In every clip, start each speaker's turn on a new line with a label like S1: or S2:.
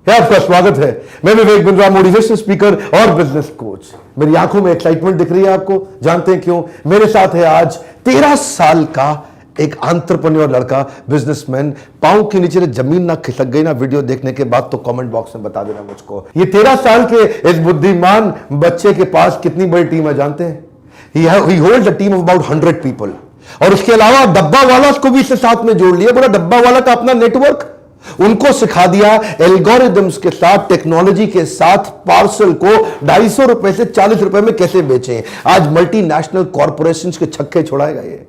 S1: है आपका स्वागत है। मैं विवेक बिंद्रा, मोटिवेशन स्पीकर और बिजनेस कोच। मेरी आंखों में एक्साइटमेंट दिख रही है आपको, जानते हैं क्यों? मेरे साथ है आज 13 साल का एक एंटरप्रेन्योर लड़का, बिजनेसमैन। पांव के नीचे जमीन ना खिसक गई ना वीडियो देखने के बाद तो कमेंट बॉक्स में बता देना मुझको। ये 13 साल के इस बुद्धिमान बच्चे के पास कितनी बड़ी टीम है जानते हैं? He holds a team of about 100 people। और उसके अलावा डब्बा वाला को भी इससे साथ में जोड़ लिया। बोला डब्बा वाला का अपना नेटवर्क, उनको सिखा दिया एल्गोरिदम्स के साथ, टेक्नोलॉजी के साथ पार्सल को 250 रुपए से 40 रुपए में कैसे बेचें। आज मल्टीनेशनल कॉर्पोरेशंस के छक्के छुड़ाएगा ये।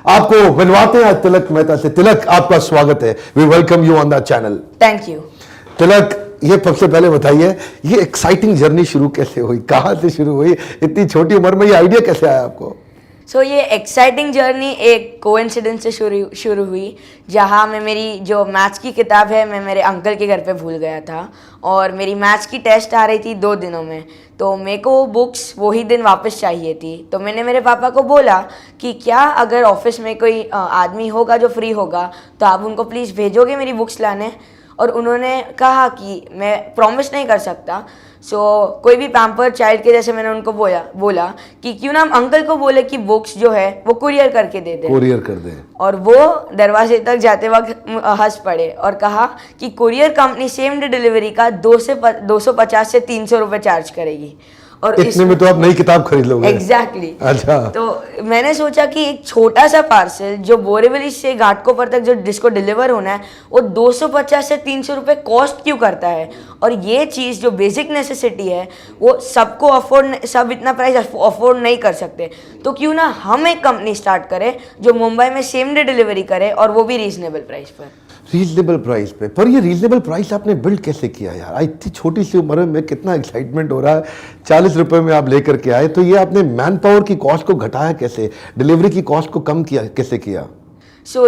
S1: आपको मिलवाते हैं आज तिलक मेहता से। तिलक, आपका स्वागत है। We welcome you on the channel.
S2: Thank you.
S1: Tilak, ये सबसे पहले बताइए, ये एक्साइटिंग जर्नी शुरू कैसे हुई, कहां से शुरू हुई? इतनी छोटी उम्र में ये आइडिया कैसे आया आपको?
S2: ये एक्साइटिंग जर्नी एक कोइंसिडेंस से शुरू हुई, जहाँ मैं मेरी जो मैथ्स की किताब है मैं मेरे अंकल के घर पे भूल गया था और मेरी मैथ्स की टेस्ट आ रही थी 2 दिनों में। तो मेरे को वो बुक्स वही दिन वापस चाहिए थी। तो मैंने मेरे पापा को बोला कि क्या अगर ऑफिस में कोई आदमी होगा जो फ्री होगा तो आप उनको प्लीज़ भेजोगे मेरी बुक्स लाने। और उन्होंने कहा कि मैं प्रॉमिस नहीं कर सकता। कोई भी पैम्पर चाइल्ड के जैसे मैंने उनको बोला कि क्यों ना हम अंकल को बोले कि बुक्स जो है वो कुरियर करके दे दे।
S1: कुरियर कर दे। और
S2: वो दरवाजे तक जाते वक्त हंस पड़े और कहा कि courier company same day delivery का 250 से 300 रुपए चार्ज करेगी। और
S1: इतने में तो आप नई किताब खरीद लोगे।
S2: एग्जैक्टली।
S1: अच्छा।
S2: तो मैंने सोचा कि एक छोटा सा पार्सल जो बोरीवली से घाटकोपर तक जिसको डिलीवर होना है वो 250 से 300 रुपए कॉस्ट क्यों करता है। और ये चीज़ जो बेसिक नेसेसिटी है वो सबको सब इतना प्राइस अफोर्ड नहीं कर सकते। तो क्यों ना हम एक कंपनी स्टार्ट करें जो मुंबई में सेम डे डिलीवरी करे और वो भी रीजनेबल प्राइस पर।
S1: रीजनेबल प्राइस पे? पर ये रीजनेबल प्राइस आपने बिल्ड कैसे किया यार? इतनी छोटी सी उम्र में कितना एक्साइटमेंट हो रहा है। 40 रुपए में आप लेकर के आए, तो ये आपने मैन पावर की कॉस्ट को घटाया कैसे, डिलीवरी की कॉस्ट को कम किया कैसे किया?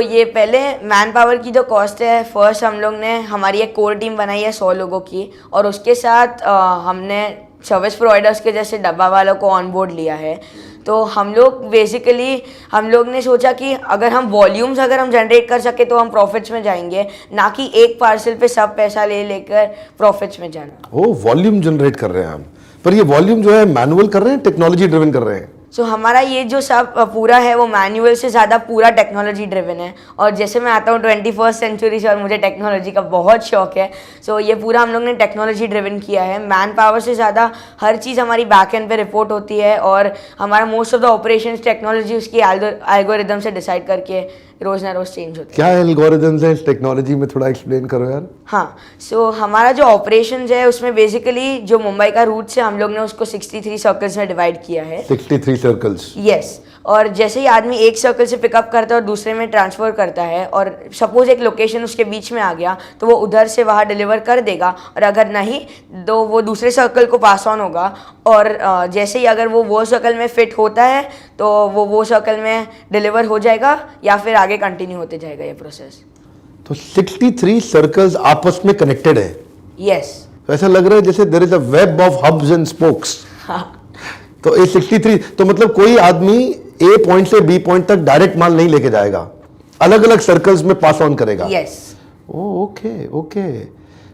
S2: ये पहले मैन पावर की जो कॉस्ट है, फर्स्ट हम लोग ने हमारी एक कोर टीम बनाई है 100 लोगों की और उसके साथ हमने सर्विस प्रोवाइडर्स के जैसे डब्बा वालों को ऑन बोर्ड लिया है। तो हम लोग ने सोचा कि अगर हम वॉल्यूम्स जनरेट कर सके तो हम प्रॉफिट्स में जाएंगे, ना कि एक पार्सल पे सब पैसा लेकर प्रॉफिट्स में जाना।
S1: वॉल्यूम जनरेट कर रहे हैं हम, पर ये वॉल्यूम जो है मैनुअल कर रहे हैं, टेक्नोलॉजी ड्रिवन कर रहे हैं?
S2: हमारा ये जो सब पूरा है वो मैनुअल से ज़्यादा पूरा टेक्नोलॉजी ड्रिवन है। और जैसे मैं आता हूँ 21st सेंचुरी से और मुझे टेक्नोलॉजी का बहुत शौक है। ये पूरा हम लोग ने टेक्नोलॉजी ड्रिवन किया है। मैन पावर से ज़्यादा हर चीज़ हमारी बैक एंड पे रिपोर्ट होती है और हमारा most of the operations technology उसकी एल्गोरिदम से डिसाइड करके रोज ना रोज चेंज होता है।
S1: क्या एल्गोरिदम्स है इस टेक्नोलॉजी में, थोड़ा एक्सप्लेन करो यार।
S2: हाँ, हमारा जो ऑपरेशंस है उसमें बेसिकली जो मुंबई का रूट से हम लोग ने उसको 63 सर्कल्स में डिवाइड किया है।
S1: 63 सर्कल्स?
S2: यस। और जैसे ही आदमी एक सर्कल से पिकअप करता है और दूसरे में ट्रांसफ़र करता है और सपोज एक लोकेशन उसके बीच में आ गया तो वो उधर से वहाँ डिलीवर कर देगा। और अगर नहीं तो वो दूसरे सर्कल को पास ऑन होगा और जैसे ही अगर वो सर्कल में फिट होता है तो वो सर्कल में डिलीवर हो जाएगा या फिर आगे कंटिन्यू होते जाएगा ये प्रोसेस।
S1: तो 63 सर्कल्स आपस में कनेक्टेड है?
S2: यस।
S1: ऐसा लग रहा है जैसे there is a web of hubs and spokes. तो ये 63, तो मतलब कोई आदमी ए पॉइंट से बी पॉइंट तक डायरेक्ट माल नहीं लेके जाएगा, अलग अलग सर्कल्स में पास ऑन करेगा।
S2: यस।
S1: ओके।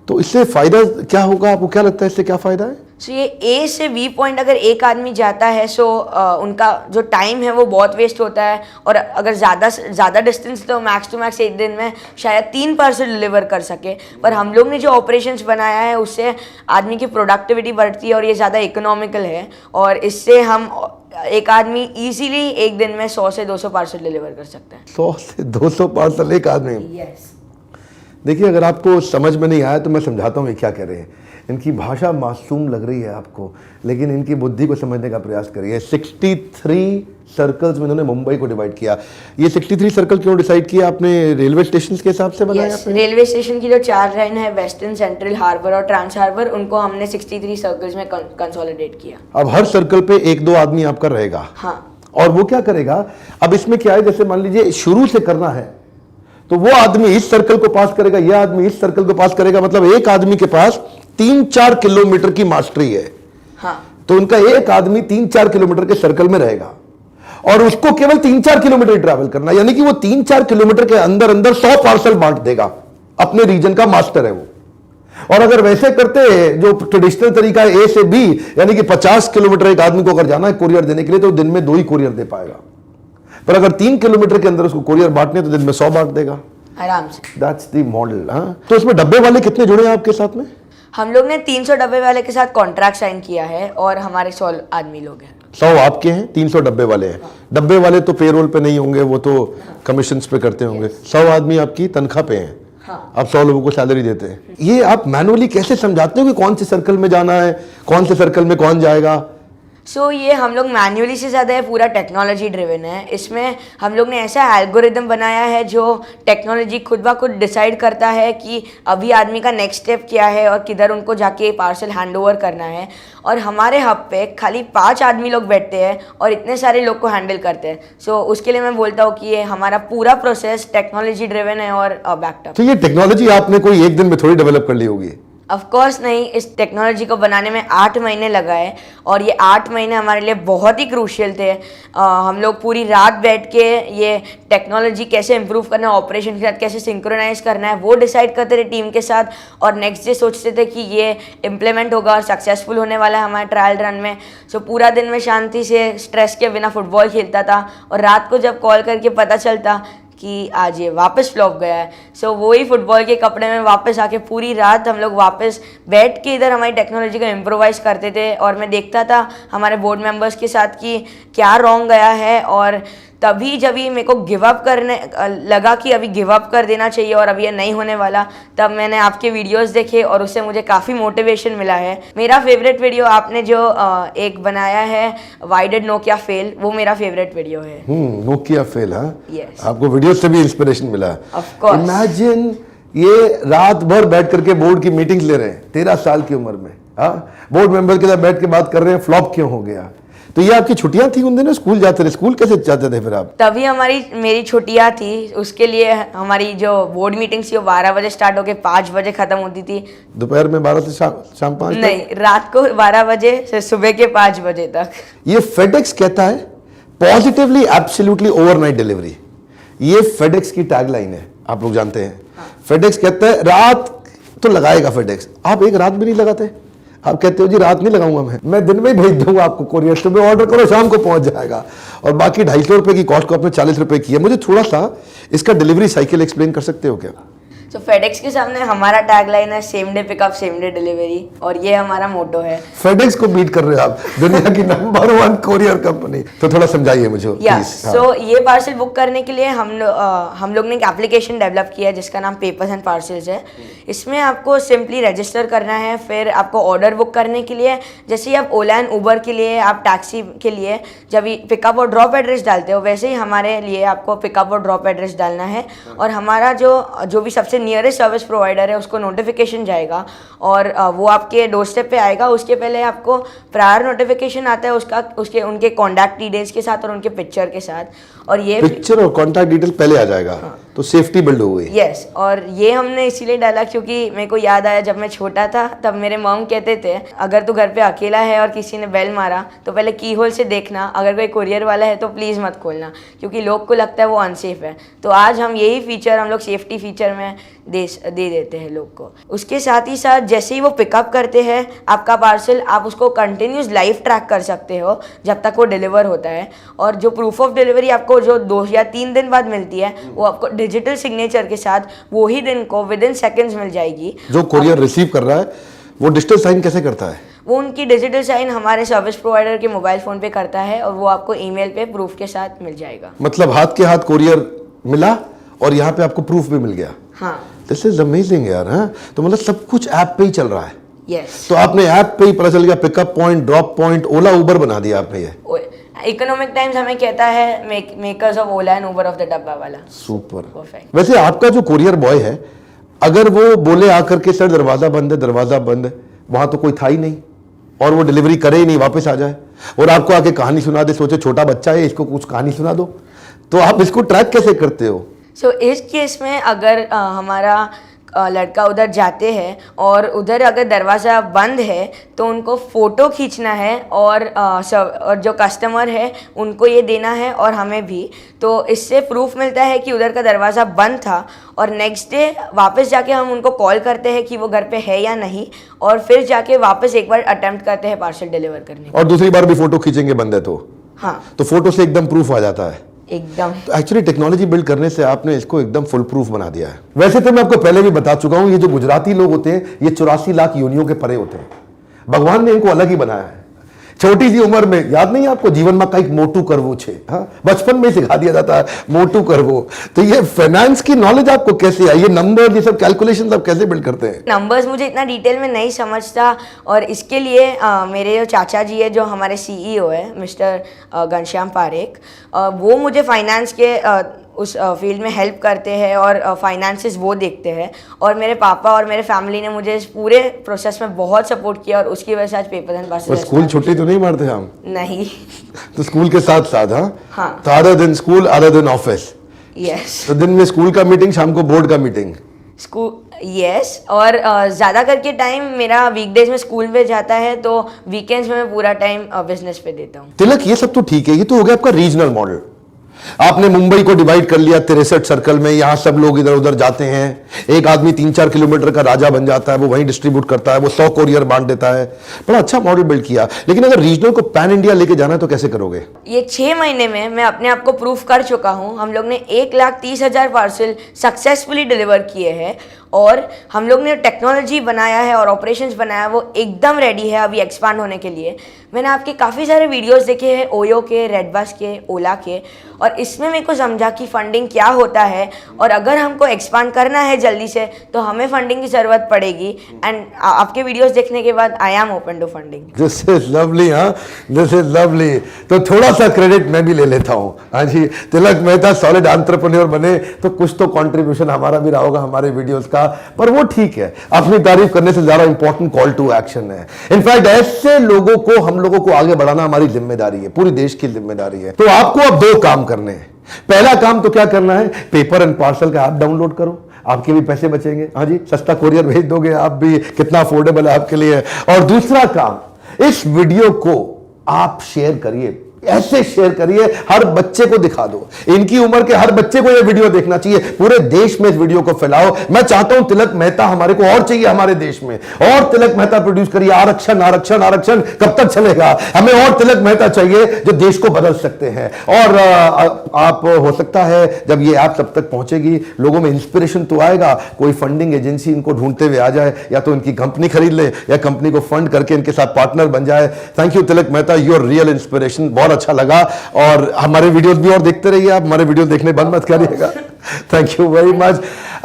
S1: तो इससे फायदा क्या होगा, आपको क्या लगता है इससे क्या फायदा है?
S2: ये ए से बी पॉइंट अगर एक आदमी जाता है उनका जो टाइम है वो बहुत वेस्ट होता है। और अगर ज़्यादा डिस्टेंस तो मैक्स टू मैक्स एक दिन में शायद 3 पार्सल डिलीवर कर सके। पर हम लोग ने जो ऑपरेशंस बनाया है उससे आदमी की प्रोडक्टिविटी बढ़ती है और ये ज़्यादा इकोनॉमिकल है। और इससे हम एक आदमी इजीली एक दिन में 100 से 200 पार्सल डिलीवर कर सकते हैं।
S1: 100 से 200 पार्सल एक आदमी?
S2: यस।
S1: देखिए, अगर आपको समझ में नहीं आया तो मैं समझाता हूँ ये क्या कह रहे हैं। इनकी भाषा मासूम लग रही है आपको, लेकिन इनकी बुद्धि को समझने का प्रयास करिए। 63 सर्कल्स में इन्होंने मुंबई को डिवाइड किया। ये 63 सर्कल क्यों डिसाइड किया आपने? रेलवे स्टेशन के हिसाब से बनाया?
S2: रेलवे स्टेशन की जो 4 लाइन है, वेस्टर्न, सेंट्रल, हार्बर और ट्रांस हार्बर, उनको हमने 63 सर्कल्स में कंसोलिडेट किया।
S1: अब हर सर्कल पे 1-2 आदमी आपका रहेगा।
S2: हाँ।
S1: और वो क्या करेगा? अब इसमें क्या है, जैसे मान लीजिए शुरू से करना है तो वो आदमी इस सर्कल को पास करेगा, यह आदमी इस सर्कल को पास करेगा। मतलब एक आदमी के पास 3-4 किलोमीटर की मास्टरी है।
S2: हाँ।
S1: तो उनका एक आदमी 3-4 किलोमीटर के सर्कल में रहेगा और उसको केवल 3-4 किलोमीटर ट्रैवल करना, यानी कि वो 3-4 किलोमीटर के अंदर 100 पार्सल बांट देगा। अपने रीजन का मास्टर है वो। और अगर वैसे करते जो ट्रेडिशनल तरीका है, ए से बी, यानी कि 50 किलोमीटर एक आदमी को अगर जाना है कोरियर देने के लिए, तो दिन में 2 ही कोरियर दे पाएगा। पर अगर 3 किलोमीटर के अंदर उसको कोरियर बांटने, तो दिन में 100 बांट देगा
S2: आराम से।
S1: That's the model. हाँ, तो इसमें डब्बे वाले कितने जुड़े हैं आपके साथ में?
S2: हम लोग ने 300 डब्बे वाले के साथ कॉन्ट्रैक्ट साइन किया है और हमारे 100 आदमी लोग हैं।
S1: 100 आपके हैं, 300 डब्बे वाले हैं। डब्बे वाले तो पेरोल पे नहीं होंगे, वो तो कमीशन पे करते होंगे। 100 आदमी आपकी तनख्वाह पे हैं।
S2: हाँ।
S1: आप 100 लोगों को सैलरी देते हैं। ये आप मैनुअली कैसे समझाते हो कि कौन से सर्कल में जाना है, कौन से सर्कल में कौन जाएगा?
S2: ये हम लोग मैन्युअली से ज़्यादा है, पूरा टेक्नोलॉजी ड्रिवन है। इसमें हम लोग ने ऐसा एल्गोरिदम बनाया है जो टेक्नोलॉजी खुद ब खुद डिसाइड करता है कि अभी आदमी का नेक्स्ट स्टेप क्या है और किधर उनको जाके पार्सल हैंड ओवर करना है। और हमारे हब पे खाली 5 आदमी लोग बैठते हैं और इतने सारे लोग को हैंडल करते हैं। उसके लिए मैं बोलता हूँ कि ये हमारा पूरा प्रोसेस टेक्नोलॉजी ड्रिवन है और बैकअप।
S1: तो ये टेक्नोलॉजी आपने कोई एक दिन में थोड़ी डेवलप कर ली होगी?
S2: ऑफ कोर्स नहीं, इस टेक्नोलॉजी को बनाने में 8 महीने लगा है और ये 8 महीने हमारे लिए बहुत ही क्रूशियल थे। हम लोग पूरी रात बैठ के ये टेक्नोलॉजी कैसे इम्प्रूव करना है, ऑपरेशन के साथ कैसे सिंक्रोनाइज करना है, वो डिसाइड करते थे टीम के साथ। और नेक्स्ट डे सोचते थे कि ये इम्प्लीमेंट होगा और सक्सेसफुल होने वाला है हमारे ट्रायल रन में। पूरा दिन में शांति से स्ट्रेस के बिना फुटबॉल खेलता था और रात को जब कॉल करके पता चलता कि आज ये वापस फ्लॉप गया है, वही फुटबॉल के कपड़े में वापस आके पूरी रात हम लोग वापस बैठ के इधर हमारी टेक्नोलॉजी को इम्प्रोवाइज करते थे। और मैं देखता था हमारे बोर्ड मेंबर्स के साथ कि क्या रॉन्ग गया है। और तभी जब ये मेरे को गिव अप करने लगा कि अभी गिव अप कर देना चाहिए और अभी ये नहीं होने वाला, तब मैंने आपके वीडियोस देखे और उससे मुझे काफ़ी मोटिवेशन मिला है। मेरा फेवरेट वीडियो आपने जो एक बनाया है व्हाई डिड नोकिया फेल, वो मेरा फेवरेट वीडियो है।
S1: Nokia fail? हाँ,
S2: Yes.
S1: आपको वीडियो से भी इंस्पिरेशन मिला?
S2: Of course.
S1: इमेजिन ये रात भर बैठ करके बोर्ड की मीटिंग्स ले रहे हैं 13 साल की उम्र में। हाँ, बोर्ड मेंबर के साथ बैठ के बात कर रहे हैं फ्लॉप क्यों हो गया। तो ये आपकी छुट्टियां थी उन दिनों? स्कूल जाते थे? स्कूल कैसे जाते थे फिर आप?
S2: तभी मेरी छुट्टियां थी। उसके लिए हमारी जो बोर्ड मीटिंग थी वो 12 बजे स्टार्ट होकर 5 बजे खत्म होती थी।
S1: दोपहर में 12 से शाम 5
S2: नहीं, रात को 12 बजे से सुबह के 5 बजे तक।
S1: ये फेडेक्स कहता है पॉजिटिवली एब्सोल्युटली ओवरनाइट डिलीवरी। ये फेडेक्स की टैगलाइन है, आप लोग जानते हैं। फेडेक्स कहता है रात तो लगाएगा फेडेक्स। आप एक रात भी नहीं लगाते। आप कहते हो जी रात नहीं लगाऊंगा, मैं दिन में ही भेज दूंगा आपको कोरियर। सुबह ऑर्डर करो, शाम को पहुंच जाएगा। और बाकी 250 रुपए की कॉस्ट को आपने 40 रुपए की है। मुझे थोड़ा सा इसका डिलीवरी साइकिल एक्सप्लेन कर सकते हो क्या?
S2: फेडेक्स के सामने हमारा टैगलाइन है same day pickup same day delivery, और ये हमारा मोटो है।
S1: फेडेक्स को बीट कर रहे हो आप, दुनिया की नंबर 1 कोरियर कंपनी। तो थोड़ा समझाइए मुझे प्लीज।
S2: ये पार्सल बुक करने के लिए हम लोग ने एक एप्लीकेशन डेवलप किया है जिसका नाम पेपर्स एंड पार्सल्स है। इसमें आपको सिंपली रजिस्टर करना है, फिर आपको ऑर्डर बुक करने के लिए जैसे ही आप ओला एंड उबर के लिए, आप टैक्सी के लिए जब पिकअप और ड्रॉप एड्रेस डालते हो, वैसे ही हमारे लिए आपको पिकअप और ड्रॉप एड्रेस डालना है। और हमारा जो भी सबसे नियरेस्ट सर्विस प्रोवाइडर है उसको नोटिफिकेशन जाएगा और वो आपके डोर स्टेप पे आएगा। उसके पहले आपको प्रायर नोटिफिकेशन आता है उनके कॉन्टैक्ट डिटेल्स के साथ और उनके पिक्चर के साथ। और ये
S1: पिक्चर और कॉन्टैक्ट डिटेल पहले आ जाएगा। हाँ। तो सेफ्टी बिल्ड हो गई।
S2: यस, और ये हमने इसीलिए डाला क्योंकि मेरे को याद आया जब मैं छोटा था तब मेरे मॉम कहते थे अगर तू घर पे अकेला है और किसी ने बेल मारा तो पहले की होल से देखना, अगर कोई कुरियर वाला है तो प्लीज़ मत खोलना, क्योंकि लोग को लगता है वो अनसेफ है। तो आज हम यही फीचर हम लोग सेफ्टी फीचर में दे देते हैं लोग को। उसके साथ ही साथ जैसे ही वो पिकअप करते हैं आपका पार्सल, आप उसको कंटिन्यूस लाइव ट्रैक कर सकते हो जब तक वो डिलीवर होता है। और जो प्रूफ ऑफ डिलीवरी आपको जो 2 या 3 दिन बाद मिलती है वो आपको डिजिटल सिग्नेचर के साथ वो ही दिन को विदिन सेकेंड्स मिल जाएगी।
S1: जो कुरियर रिसीव कर रहा है वो डिजिटल साइन कैसे करता है?
S2: वो उनकी डिजिटल साइन हमारे सर्विस प्रोवाइडर के मोबाइल फ़ोन पे करता है और वो आपको ईमेल पे प्रूफ के साथ मिल जाएगा।
S1: मतलब हाथ के हाथ कुरियर मिला और यहाँ पे आपको प्रूफ भी मिल गया।
S2: हाँ,
S1: दिस इज अमेजिंग यार। हाँ, तो मतलब सब कुछ ऐप पे ही चल रहा है।
S2: यस।
S1: तो आपने ऐप पे ही पता चल गया, पिकअप पॉइंट, ड्रॉप पॉइंट, ओला उबर बना दिया आपने। ये
S2: इकोनॉमिक टाइम्स हमें कहता है makers of Ola and Uber of the डब्बा वाला।
S1: सुपर।
S2: परफेक्ट।
S1: वैसे आपका जो कुरियर बॉय है, अगर वो बोले आकर के सर दरवाजा बंद है, दरवाजा बंद है, वहां तो कोई था ही नहीं और वो डिलीवरी करे ही नहीं, वापस आ जाए और आपको आके कहानी सुना दे, सोचे छोटा बच्चा है इसको कुछ कहानी सुना दो, तो आप इसको ट्रैक कैसे करते हो?
S2: इस केस में अगर हमारा लड़का उधर जाते हैं और उधर अगर दरवाज़ा बंद है तो उनको फ़ोटो खींचना है और जो कस्टमर है उनको ये देना है और हमें भी। तो इससे प्रूफ मिलता है कि उधर का दरवाज़ा बंद था और नेक्स्ट डे वापस जाके हम उनको कॉल करते हैं कि वो घर पे है या नहीं और फिर जाके वापस एक बार अटेम्प्ट करते हैं पार्सल डिलीवर करने का।
S1: और दूसरी बार भी फोटो खींचेंगे बंद है तो
S2: हाँ,
S1: तो फोटो से एकदम प्रूफ आ जाता है।
S2: एकदम।
S1: तो एक्चुअली टेक्नोलॉजी बिल्ड करने से आपने इसको एकदम फुल प्रूफ बना दिया है। वैसे तो मैं आपको पहले भी बता चुका हूं, ये जो गुजराती लोग होते हैं ये 84 लाख योनियों के परे होते हैं। भगवान ने इनको अलग ही बनाया है। छोटी सी उम्र में, याद नहीं आपको, जीवन में कई मोटू करवो छे, हाँ, बचपन में सिखा दिया जाता है मोटू करवो। तो ये फाइनेंस की नॉलेज आपको कैसे आई? ये नंबर, ये सब कैलकुलेशन आप कैसे बिल्ड करते हैं?
S2: नंबर्स मुझे इतना डिटेल में नहीं समझता और इसके लिए मेरे जो चाचा जी है, जो हमारे सीईओ है मिस्टर घनश्याम पारेख, वो मुझे फाइनेंस के उस फील्ड में हेल्प करते हैं और फाइनेंसेस वो देखते हैं। और मेरे पापा और मेरे फैमिली ने मुझे इस पूरे प्रोसेस में बहुत सपोर्ट किया और उसकी वजह से आज पेपर एंड पासेस।
S1: स्कूल छुट्टी तो नहीं मारते हम?
S2: नहीं।
S1: तो स्कूल के साथ साथ?
S2: हाँ।
S1: तो अदर दिन स्कूल, अदर दिन ऑफिस?
S2: यस।
S1: तो दिन में स्कूल का मीटिंग, शाम को बोर्ड का मीटिंग?
S2: School, yes. और ज़्यादा करके टाइम मेरा वीकडेज में स्कूल में जाता है, तो वीकेंड्स में मैं पूरा टाइम बिजनेस पे देता हूँ।
S1: तिलक, ये सब तो ठीक है, ये तो हो गया आपका रीजनल मॉडल। आपने मुंबई को डिवाइड कर लिया 63 सर्कल में, यहां सब लोग इधर उधर जाते हैं। एक आदमी 3-4 किलोमीटर का राजा बन जाता है, वो वहीं डिस्ट्रीब्यूट करता है, वो 100 कोरियर बांट देता है। बड़ा अच्छा मॉडल बिल्ड किया। लेकिन अगर रीजनल को पैन इंडिया लेके जाना है तो कैसे करोगे?
S2: ये 6 महीने में मैं अपने आप को प्रूफ कर चुका हूँ। हम लोग ने 1,30,000 पार्सल सक्सेसफुली डिलीवर किए हैं और हम लोग ने टेक्नोलॉजी बनाया है और ऑपरेशंस बनाया, वो एकदम रेडी है अभी एक्सपांड होने के लिए। मैंने आपके काफ़ी सारे वीडियोस देखे हैं, ओयो के, रेडबस के, ओला के, और इसमें मेरे को समझा कि फंडिंग क्या होता है और अगर हमको एक्सपांड करना है जल्दी से तो हमें फंडिंग की ज़रूरत पड़ेगी। एंड आपके वीडियोस देखने के बाद I am open to funding.
S1: This is lovely, हाँ, दिस इज लवली। तो थोड़ा सा क्रेडिट मैं भी ले लेता हूँ। हाँ जी, तिलक मेहता सॉलिड एंटरप्रेन्योर बने तो कुछ तो कंट्रीब्यूशन हमारा भी रहा होगा हमारे वीडियोस का, पर वो ठीक है। अपनी तारीफ करने से ज्यादा इंपॉर्टेंट कॉल टू एक्शन है। इनफैक्ट ऐसे लोगों को, हम लोगों को आगे बढ़ाना हमारी जिम्मेदारी है, पूरी देश की जिम्मेदारी है। तो आपको अब 2 काम करने हैं। पहला काम तो क्या करना है, पेपर एंड पार्सल का ऐप डाउनलोड करो, आपके भी पैसे बचेंगे। हाँ जी, सस्ता कोरियर भेज दोगे आप भी, कितना अफोर्डेबल है आपके लिए। और दूसरा काम, इस वीडियो को आप शेयर करिए, ऐसे शेयर करिए, हर बच्चे को दिखा दो। इनकी उम्र के हर बच्चे को यह वीडियो देखना चाहिए। पूरे देश में इस वीडियो को फैलाओ। मैं चाहता हूं तिलक मेहता हमारे को और चाहिए हमारे देश में, और तिलक मेहता प्रोड्यूस करिए। आरक्षण आरक्षण आरक्षण कब तक चलेगा? हमें और तिलक मेहता चाहिए जो देश को बदल सकते हैं। और आप, हो सकता है जब ये ऐप सब तक पहुंचेगी, लोगों में इंस्पिरेशन तो आएगा, कोई फंडिंग एजेंसी इनको ढूंढते हुए आ जाए, या तो इनकी कंपनी खरीद ले या कंपनी को फंड करके इनके साथ पार्टनर बन जाए। Thank you Tilak Mehta, your real inspiration. बहुत अच्छा लगा। और हमारे वीडियोस भी और देखते रहिए आप, हमारे वीडियो देखने बंद मत करिएगा। Thank you very much.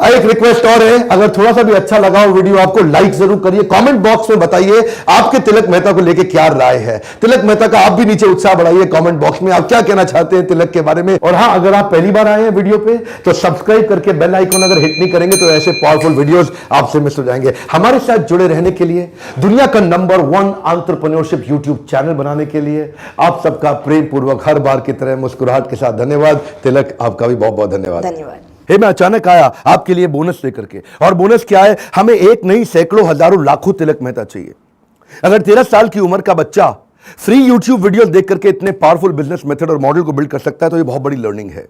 S1: एक रिक्वेस्ट और है, अगर थोड़ा सा भी अच्छा लगा हो वीडियो आपको, लाइक जरूर करिए। कमेंट बॉक्स में बताइए आपके तिलक मेहता को लेके क्या राय है। तिलक मेहता का आप भी नीचे उत्साह बढ़ाइए कमेंट बॉक्स में, आप क्या कहना चाहते हैं तिलक के बारे में। और हाँ, अगर आप पहली बार आए हैं वीडियो पे तो सब्सक्राइब करके बेल आइकन अगर हिट नहीं करेंगे तो ऐसे पावरफुल वीडियोस आपसे मिस हो जाएंगे। हमारे साथ जुड़े रहने के लिए, दुनिया का नंबर 1 एंटरप्रेन्योरशिप यूट्यूब चैनल बनाने के लिए आप सबका प्रेम पूर्वक हर बार की तरह मुस्कुराहट के साथ धन्यवाद। तिलक, आपका भी बहुत बहुत धन्यवाद।
S2: धन्यवाद।
S1: मैं अचानक आया आपके लिए बोनस लेकर के, और बोनस क्या है, हमें एक नहीं सैकड़ों हजारों लाखों तिलक मेहता चाहिए। अगर 13 साल की उम्र का बच्चा फ्री यूट्यूब वीडियो देख करके इतने पावरफुल बिजनेस मेथड और मॉडल को बिल्ड कर सकता है तो ये बहुत बड़ी लर्निंग है।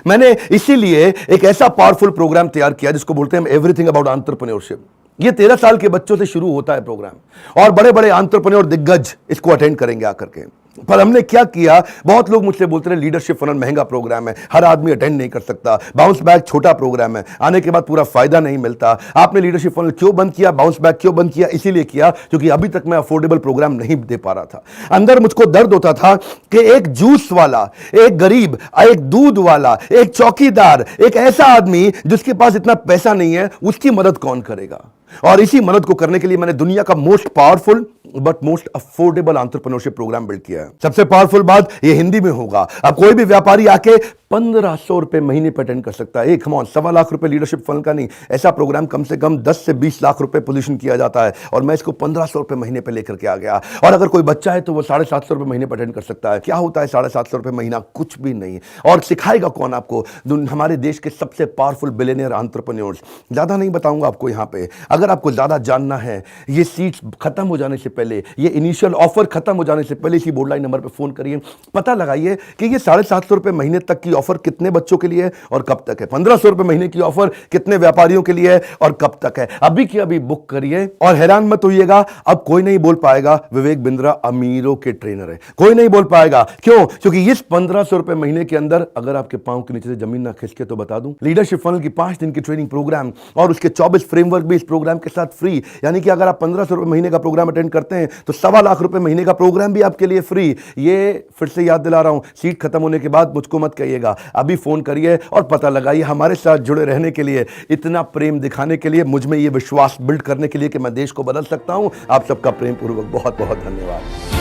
S1: मैंने इसीलिए एक ऐसा पावरफुल प्रोग्राम तैयार किया जिसको बोलते हैं एवरीथिंग अबाउट एंटरप्रेन्योरशिप। ये 13 साल के बच्चों से शुरू होता है प्रोग्राम, और बड़े बड़े एंटरप्रेन्योर दिग्गज इसको अटेंड करेंगे आकर के। पर हमने क्या किया, बहुत लोग मुझसे बोलते रहे लीडरशिप फनल महंगा प्रोग्राम है, हर आदमी अटेंड नहीं कर सकता, बाउंस बैक छोटा प्रोग्राम है, आने के बाद पूरा फायदा नहीं मिलता। आपने लीडरशिप फनल क्यों बंद किया, बाउंस बैक क्यों बंद किया? इसीलिए किया क्योंकि अभी तक मैं अफोर्डेबल प्रोग्राम नहीं दे पा रहा था। अंदर मुझको दर्द होता था कि एक जूस वाला, एक गरीब, एक दूध वाला, एक चौकीदार, एक ऐसा आदमी जिसके पास इतना पैसा नहीं है, उसकी मदद कौन करेगा? और इसी मदद को करने के लिए मैंने दुनिया का most powerful but most affordable entrepreneurship programme build किया है। सबसे पावरफुल बात ये हिंदी में होगा। अब कोई भी व्यापारी आके 1500 रुपए महीने पे अटेंड कर सकता है। कम ऑन, 1.25 लाख रुपए लीडरशिप फंड का नहीं, ऐसा प्रोग्राम कम से कम 10 से 20 लाख रुपए पोजीशन किया जाता है और मैं इसको 1500 रुपए महीने पे लेकर के आ गया। और अगर कोई बच्चा है तो वो 750 रुपए महीने पे अटेंड कर सकता है। क्या होता है 750 रुपए महीना? कुछ भी नहीं। और सिखाएगा कौन आपको? हमारे देश के सबसे पावरफुल बिलियनियर एंटरप्रेन्योर्स। ज्यादा नहीं बताऊंगा आपको यहाँ पे। अगर आपको ज्यादा जानना है, ये सीट्स खत्म हो जाने से पहले, ये इनिशियल ऑफर खत्म हो जाने से पहले इसी बोर्ड लाइन नंबर पे फोन करिए, पता लगाइए कि ये 750 रुपए महीने तक की ऑफर कितने बच्चों के लिए है और कब तक है। 1500 रुपए महीने की ऑफर कितने व्यापारियों के लिए है और कब तक है। अभी की अभी बुक करिए। और हैरान मत होइएगा, अब कोई नहीं बोल पाएगा विवेक बिंद्रा अमीरों के ट्रेनर है। कोई नहीं बोल पाएगा। क्यों? क्योंकि इस 1500 रुपए महीने के अंदर अगर आपके पांव के नीचे से जमीन ना खिसके तो बता दूं, लीडरशिप फनल की 5 दिन की ट्रेनिंग प्रोग्राम और उसके 24 फ्रेमवर्क भी इस प्रोग्राम के साथ फ्री। यानी कि अगर आप 1500 रुपए महीने का प्रोग्राम अटेंड करते हैं तो 1.25 लाख रुपए महीने का प्रोग्राम भी आपके लिए फ्री। ये फिर से याद दिला रहा हूं, सीट खत्म होने के बाद मुझको मत कहिएगा, अभी फोन करिए और पता लगाइए। हमारे साथ जुड़े रहने के लिए, इतना प्रेम दिखाने के लिए, मुझ में ये विश्वास बिल्ड करने के लिए कि मैं देश को बदल सकता हूं, आप सबका प्रेम पूर्वक बहुत बहुत धन्यवाद।